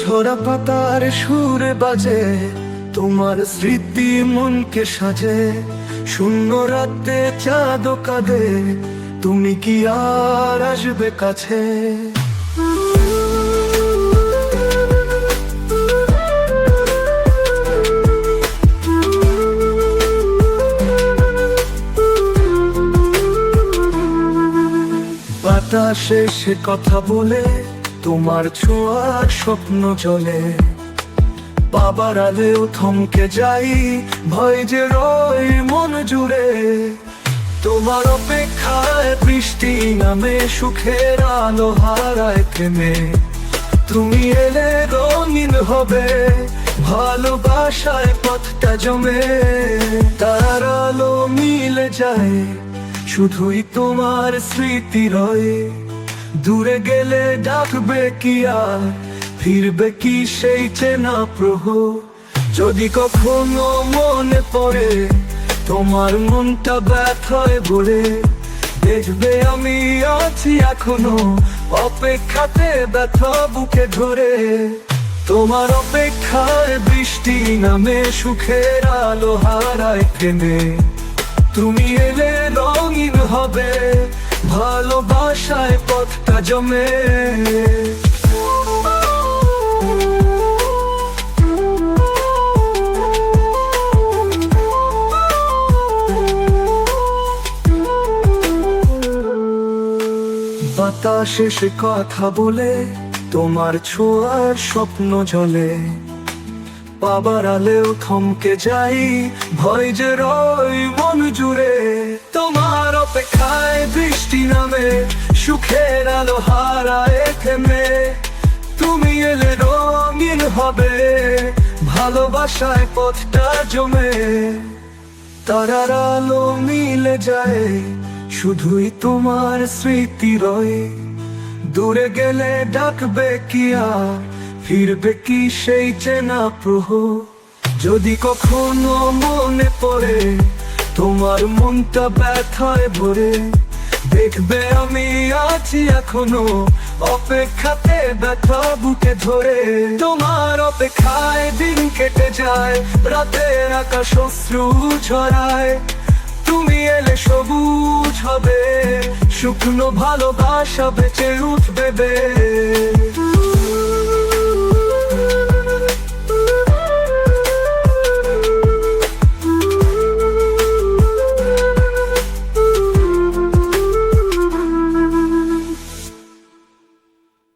ঝরা পাতার সুরে বাজে, তোমার স্মৃতি মনকে সাজে। শূন্য রাতে চাঁদ কাঁদে, তুমি কি আর আসবে কাছে? বাতাসে সে কথা বলে, তোমার ছোঁয়ার স্বপ্ন চলে। বাবার আলেও থমকে যাই, ভয় যে রয় মন জুড়ে। তোমার অপেক্ষায় বৃষ্টি নামে, সুখের আলো হারায় থেমে। তুমি এলে রঙিন হবে, ভালোবাসায় পথটা জমে। তার আলো মিলে যায়, শুধুই তোমার স্মৃতি রয়। দূরে গেলে ডাকবে কি আর, ফিরবে কি সেই চেনা প্রভু? যদি কখনো মনে পড়ে, তোমার মনটা ব্যথায় ভরে। দেখবে আমি আছি এখনো, অপেক্ষাতে ব্যথা বুকে ধরে। তোমার অপেক্ষায় বৃষ্টি নামে, সুখের আলো হারায় থেমে। তুমি এলে রঙিন হবে, ভালোবাসায় পথটা জমে। বাতাসে সে কথা বলে, তোমার ছোঁয়ার স্বপ্ন জ্বলে। বাবার আলেও থমকে যাই, ভয় যে রয় মন জুড়ে। তোমার অপেক্ষায় বৃষ্টি নামে, সুখের আলো হারায় থেমে। তুমি এলে রঙিন হবে, ভালোবাসায় পথটা জমে। তারার আলো মিলে যায়, শুধুই তোমার স্মৃতি রয়। দূরে গেলে ডাকবে কি আর, ফিরবে কি সেই চেনা প্রহ? যদি কখনো মনে পড়ে, তোমার মনটা ব্যথায় ভরে। দেখবে আমি আছি এখনো, অপেক্ষাতে ব্যথা বুকে ধরে। তোমার অপেক্ষায় দিন কেটে যায়, রাতের আকাশ অশ্রু ঝরায়। তুমি এলে সবুজ হবে, শুকনো ভালোবাসা বেঁচে উঠবে।